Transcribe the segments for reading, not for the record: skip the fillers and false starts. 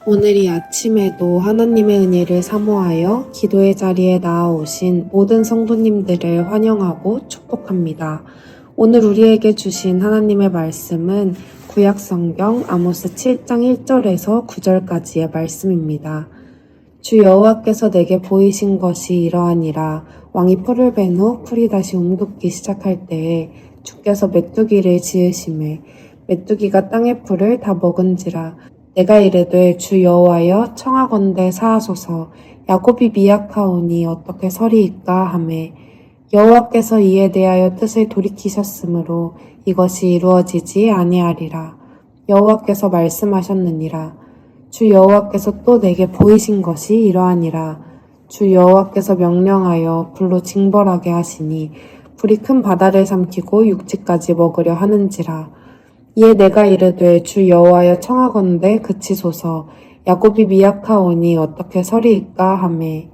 오늘 이 아침에도 하나님의 은혜를 사모하여 기도의 자리에 나아오신 모든 성도님들을 환영하고 축복합니다. 오늘 우리에게 주신 하나님의 말씀은 구약성경 아모스 7장 1절에서 9절까지의 말씀입니다. 주 여호와께서 내게 보이신 것이 이러하니라. 왕이 풀을 벤 후 풀이 다시 움돋기 시작할 때에 주께서 메뚜기를 지으심에 메뚜기가 땅의 풀을 다 먹은지라. 내가 이르되 주 여호와여 청하건대 사하소서. 야곱이 미약하오니 어떻게 서리이까 하매 여호와께서 이에 대하여 뜻을 돌이키셨으므로 이것이 이루어지지 아니하리라. 여호와께서 말씀하셨느니라. 주 여호와께서 또 내게 보이신 것이 이러하니라. 주 여호와께서 명령하여 불로 징벌하게 하시니 불이 큰 바다를 삼키고 육지까지 먹으려 하는지라. 이에 내가 이르되 주 여호와여 청하건대 그치소서. 야곱이 미약하오니 어떻게 서리이까 하매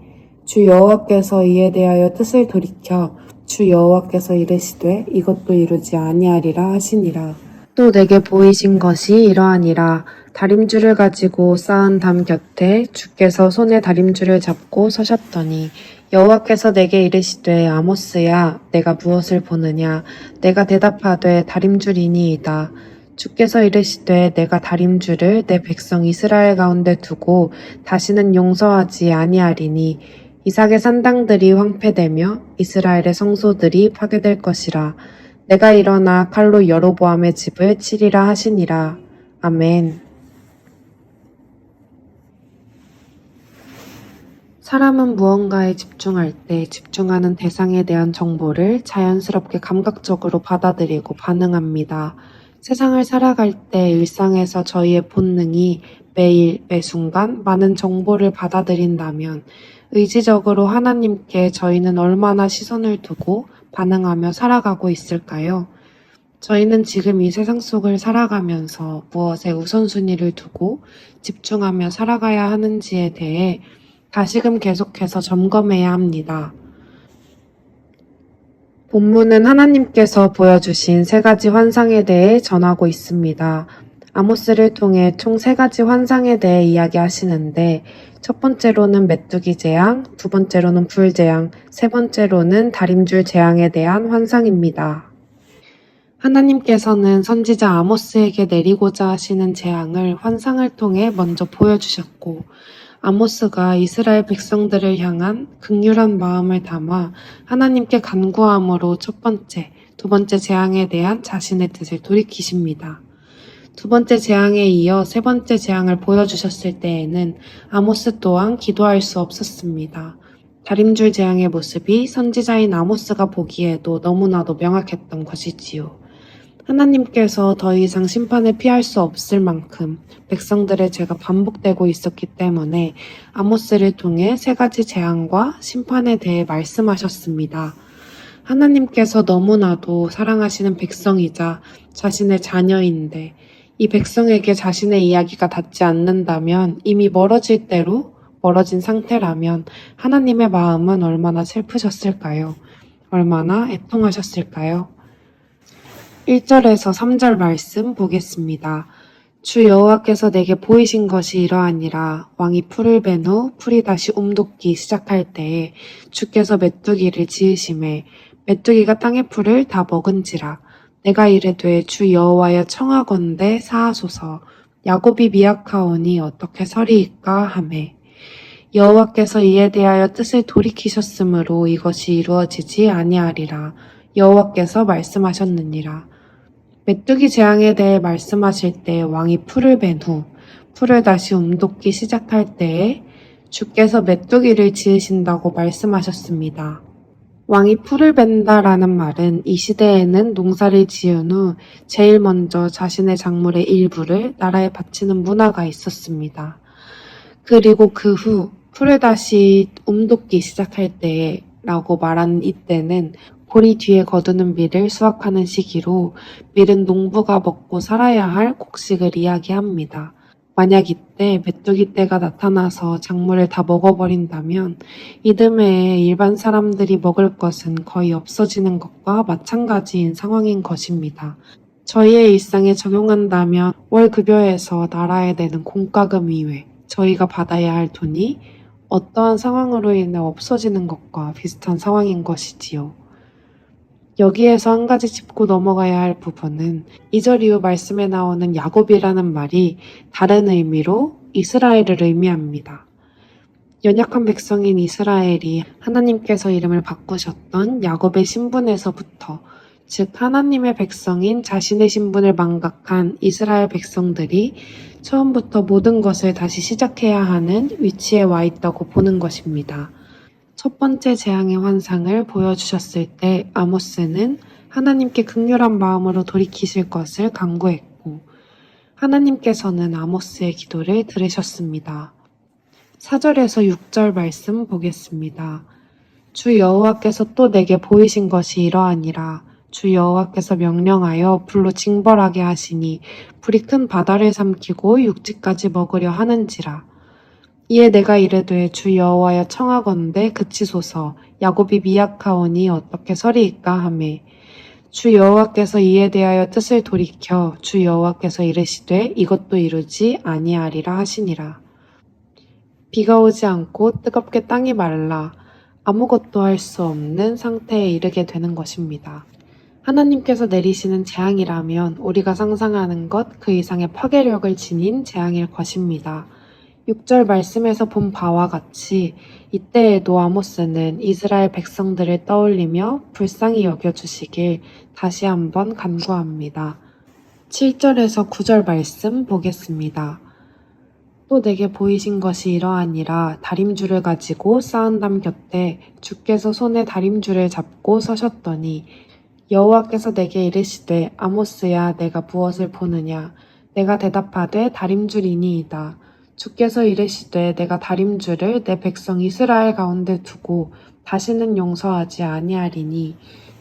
주 여호와께서 이에 대하여 뜻을 돌이켜 주 여호와께서 이르시되 이것도 이루지 아니하리라 하시니라. 또 내게 보이신 것이 이러하니라. 다림줄을 가지고 쌓은 담 곁에 주께서 손에 다림줄을 잡고 서셨더니 여호와께서 내게 이르시되 아모스야 내가 무엇을 보느냐. 내가 대답하되 다림줄이니이다. 주께서 이르시되 내가 다림줄을 내 백성 이스라엘 가운데 두고 다시는 용서하지 아니하리니 이삭의 산당들이 황폐되며 이스라엘의 성소들이 파괴될 것이라. 내가 일어나 칼로 여로보암의 집을 치리라 하시니라. 아멘. 사람은 무언가에 집중할 때 집중하는 대상에 대한 정보를 자연스럽게 감각적으로 받아들이고 반응합니다. 세상을 살아갈 때 일상에서 저희의 본능이 매일, 매 순간 많은 정보를 받아들인다면 의지적으로 하나님께 저희는 얼마나 시선을 두고 반응하며 살아가고 있을까요? 저희는 지금 이 세상 속을 살아가면서 무엇에 우선순위를 두고 집중하며 살아가야 하는지에 대해 다시금 계속해서 점검해야 합니다. 본문은 하나님께서 보여주신 세 가지 환상에 대해 전하고 있습니다. 아모스를 통해 총 세 가지 환상에 대해 이야기하시는데 첫 번째로는 메뚜기 재앙, 두 번째로는 불 재앙, 세 번째로는 다림줄 재앙에 대한 환상입니다. 하나님께서는 선지자 아모스에게 내리고자 하시는 재앙을 환상을 통해 먼저 보여주셨고 아모스가 이스라엘 백성들을 향한 긍휼한 마음을 담아 하나님께 간구함으로 첫 번째, 두 번째 재앙에 대한 자신의 뜻을 돌이키십니다. 두 번째 재앙에 이어 세 번째 재앙을 보여주셨을 때에는 아모스 또한 기도할 수 없었습니다. 다림줄 재앙의 모습이 선지자인 아모스가 보기에도 너무나도 명확했던 것이지요. 하나님께서 더 이상 심판을 피할 수 없을 만큼 백성들의 죄가 반복되고 있었기 때문에 아모스를 통해 세 가지 재앙과 심판에 대해 말씀하셨습니다. 하나님께서 너무나도 사랑하시는 백성이자 자신의 자녀인데 이 백성에게 자신의 이야기가 닿지 않는다면 이미 멀어질 대로 멀어진 상태라면 하나님의 마음은 얼마나 슬프셨을까요? 얼마나 애통하셨을까요? 1절에서 3절 말씀 보겠습니다. 주 여호와께서 내게 보이신 것이 이러하니라. 왕이 풀을 벤 후 풀이 다시 움돋기 시작할 때에 주께서 메뚜기를 지으심에 메뚜기가 땅의 풀을 다 먹은지라. 내가 이르되 주 여호와여 청하건대 사하소서. 야곱이 미약하오니 어떻게 서리이까 하매 여호와께서 이에 대하여 뜻을 돌이키셨으므로 이것이 이루어지지 아니하리라. 여호와께서 말씀하셨느니라. 메뚜기 재앙에 대해 말씀하실 때 왕이 풀을 벤 후 풀을 다시 움돋기 시작할 때에 주께서 메뚜기를 지으신다고 말씀하셨습니다. 왕이 풀을 벤다라는 말은 이 시대에는 농사를 지은 후 제일 먼저 자신의 작물의 일부를 나라에 바치는 문화가 있었습니다. 그리고 그 후 풀을 다시 움돋기 시작할 때에 라고 말하는 이때는 보리 뒤에 거두는 밀을 수확하는 시기로 밀은 농부가 먹고 살아야 할 곡식을 이야기합니다. 만약 이때 메뚜기 떼가 나타나서 작물을 다 먹어버린다면 이듬해에 일반 사람들이 먹을 것은 거의 없어지는 것과 마찬가지인 상황인 것입니다. 저희의 일상에 적용한다면 월 급여에서 나라에 내는 공과금 이외 저희가 받아야 할 돈이 어떠한 상황으로 인해 없어지는 것과 비슷한 상황인 것이지요. 여기에서 한 가지 짚고 넘어가야 할 부분은 2절 이후 말씀에 나오는 야곱이라는 말이 다른 의미로 이스라엘을 의미합니다. 연약한 백성인 이스라엘이 하나님께서 이름을 바꾸셨던 야곱의 신분에서부터, 즉 하나님의 백성인 자신의 신분을 망각한 이스라엘 백성들이 처음부터 모든 것을 다시 시작해야 하는 위치에 와 있다고 보는 것입니다. 첫 번째 재앙의 환상을 보여주셨을 때 아모스는 하나님께 극률한 마음으로 돌이키실 것을 간구했고, 하나님께서는 아모스의 기도를 들으셨습니다. 4절에서 6절 말씀 보겠습니다. 주 여호와께서 또 내게 보이신 것이 이러하니라. 주 여호와께서 명령하여 불로 징벌하게 하시니 불이 큰 바다를 삼키고 육지까지 먹으려 하는지라. 이에 내가 이르되 주 여호와여 청하건대 그치소서. 야곱이 미약하오니 어떻게 서리이까 하매, 주 여호와께서 이에 대하여 뜻을 돌이켜 주 여호와께서 이르시되 이것도 이루지 아니하리라 하시니라. 비가 오지 않고 뜨겁게 땅이 말라 아무것도 할 수 없는 상태에 이르게 되는 것입니다. 하나님께서 내리시는 재앙이라면 우리가 상상하는 것 그 이상의 파괴력을 지닌 재앙일 것입니다. 6절 말씀에서 본 바와 같이 이때에도 아모스는 이스라엘 백성들을 떠올리며 불쌍히 여겨주시길 다시 한번 간구합니다. 7절에서 9절 말씀 보겠습니다. 또 내게 보이신 것이 이러하니라. 다림줄을 가지고 쌓은담 곁에 주께서 손에 다림줄을 잡고 서셨더니 여호와께서 내게 이르시되 아모스야 내가 무엇을 보느냐. 내가 대답하되 다림줄이니이다. 주께서 이르시되 내가 다림줄을 내 백성 이스라엘 가운데 두고 다시는 용서하지 아니하리니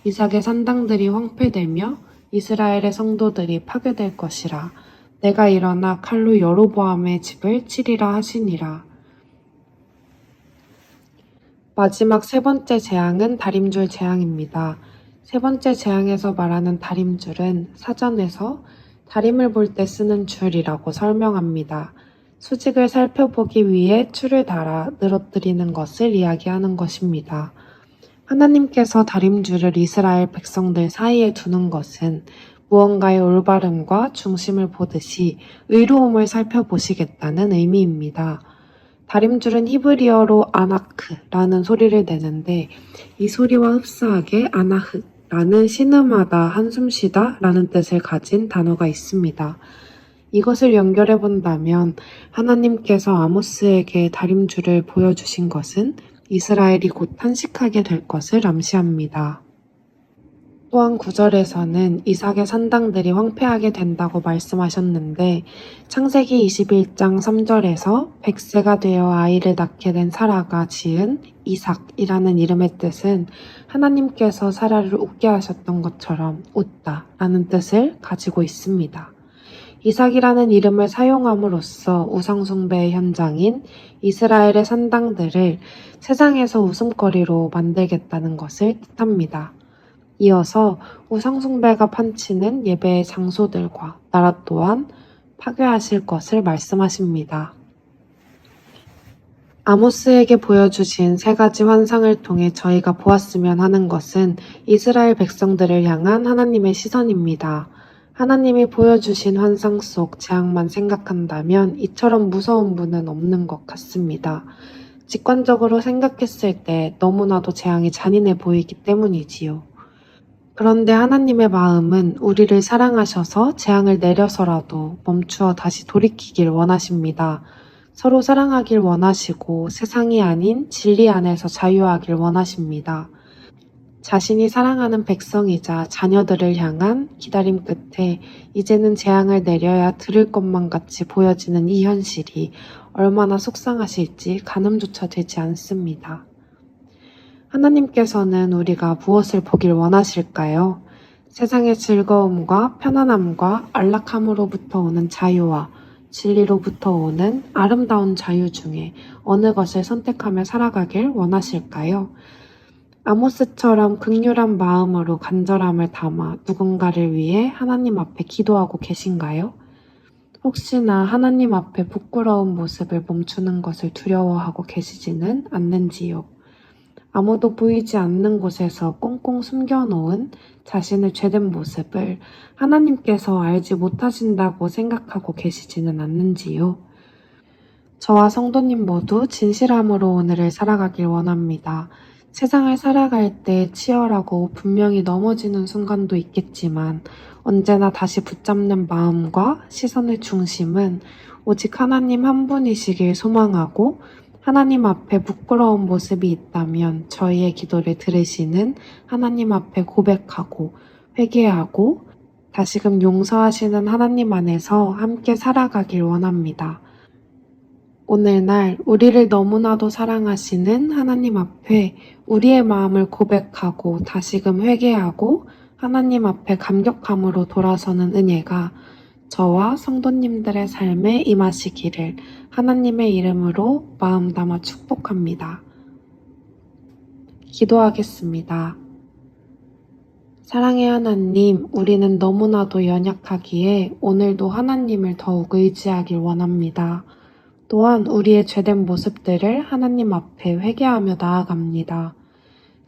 이삭의 산당들이 황폐되며 이스라엘의 성도들이 파괴될 것이라. 내가 일어나 칼로 여로보암의 집을 치리라 하시니라. 마지막 세 번째 재앙은 다림줄 재앙입니다. 세 번째 재앙에서 말하는 다림줄은 사전에서 다림을 볼 때 쓰는 줄이라고 설명합니다. 수직을 살펴보기 위해 줄을 달아 늘어뜨리는 것을 이야기하는 것입니다. 하나님께서 다림줄을 이스라엘 백성들 사이에 두는 것은 무언가의 올바름과 중심을 보듯이 의로움을 살펴보시겠다는 의미입니다. 다림줄은 히브리어로 아나크라는 소리를 내는데 이 소리와 흡사하게 아나흐라는 신음하다, 한숨쉬다 라는 뜻을 가진 단어가 있습니다. 이것을 연결해 본다면 하나님께서 아모스에게 다림줄을 보여주신 것은 이스라엘이 곧 탄식하게 될 것을 암시합니다. 또한 9절에서는 이삭의 산당들이 황폐하게 된다고 말씀하셨는데 창세기 21장 3절에서 100세가 되어 아이를 낳게 된 사라가 지은 이삭이라는 이름의 뜻은 하나님께서 사라를 웃게 하셨던 것처럼 웃다 라는 뜻을 가지고 있습니다. 이삭이라는 이름을 사용함으로써 우상숭배의 현장인 이스라엘의 산당들을 세상에서 웃음거리로 만들겠다는 것을 뜻합니다. 이어서 우상숭배가 판치는 예배의 장소들과 나라 또한 파괴하실 것을 말씀하십니다. 아모스에게 보여주신 세 가지 환상을 통해 저희가 보았으면 하는 것은 이스라엘 백성들을 향한 하나님의 시선입니다. 하나님이 보여주신 환상 속 재앙만 생각한다면 이처럼 무서운 분은 없는 것 같습니다. 직관적으로 생각했을 때 너무나도 재앙이 잔인해 보이기 때문이지요. 그런데 하나님의 마음은 우리를 사랑하셔서 재앙을 내려서라도 멈추어 다시 돌이키길 원하십니다. 서로 사랑하길 원하시고 세상이 아닌 진리 안에서 자유하길 원하십니다. 자신이 사랑하는 백성이자 자녀들을 향한 기다림 끝에 이제는 재앙을 내려야 들을 것만 같이 보여지는 이 현실이 얼마나 속상하실지 가늠조차 되지 않습니다. 하나님께서는 우리가 무엇을 보길 원하실까요? 세상의 즐거움과 편안함과 안락함으로부터 오는 자유와 진리로부터 오는 아름다운 자유 중에 어느 것을 선택하며 살아가길 원하실까요? 아모스처럼 극률한 마음으로 간절함을 담아 누군가를 위해 하나님 앞에 기도하고 계신가요? 혹시나 하나님 앞에 부끄러운 모습을 멈추는 것을 두려워하고 계시지는 않는지요? 아무도 보이지 않는 곳에서 꽁꽁 숨겨놓은 자신의 죄된 모습을 하나님께서 알지 못하신다고 생각하고 계시지는 않는지요? 저와 성도님 모두 진실함으로 오늘을 살아가길 원합니다. 세상을 살아갈 때 치열하고 분명히 넘어지는 순간도 있겠지만 언제나 다시 붙잡는 마음과 시선의 중심은 오직 하나님 한 분이시길 소망하고 하나님 앞에 부끄러운 모습이 있다면 저희의 기도를 들으시는 하나님 앞에 고백하고 회개하고 다시금 용서하시는 하나님 안에서 함께 살아가길 원합니다. 오늘날 우리를 너무나도 사랑하시는 하나님 앞에 우리의 마음을 고백하고 다시금 회개하고 하나님 앞에 감격함으로 돌아서는 은혜가 저와 성도님들의 삶에 임하시기를 하나님의 이름으로 마음 담아 축복합니다. 기도하겠습니다. 사랑의 하나님, 우리는 너무나도 연약하기에 오늘도 하나님을 더욱 의지하길 원합니다. 또한 우리의 죄된 모습들을 하나님 앞에 회개하며 나아갑니다.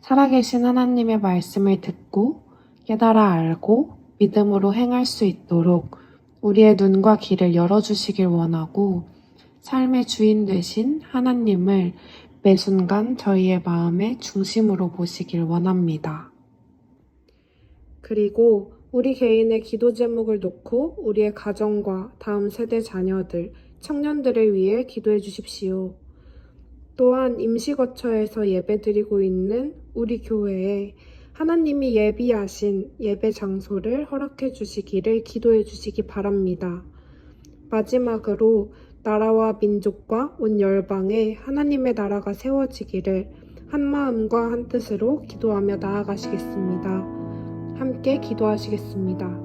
살아계신 하나님의 말씀을 듣고 깨달아 알고 믿음으로 행할 수 있도록 우리의 눈과 귀를 열어주시길 원하고 삶의 주인 되신 하나님을 매 순간 저희의 마음의 중심으로 보시길 원합니다. 그리고 우리 개인의 기도 제목을 놓고 우리의 가정과 다음 세대 자녀들, 청년들을 위해 기도해 주십시오. 또한 임시거처에서 예배드리고 있는 우리 교회에 하나님이 예비하신 예배 장소를 허락해 주시기를 기도해 주시기 바랍니다. 마지막으로 나라와 민족과 온 열방에 하나님의 나라가 세워지기를 한 마음과 한 뜻으로 기도하며 나아가시겠습니다. 함께 기도하시겠습니다.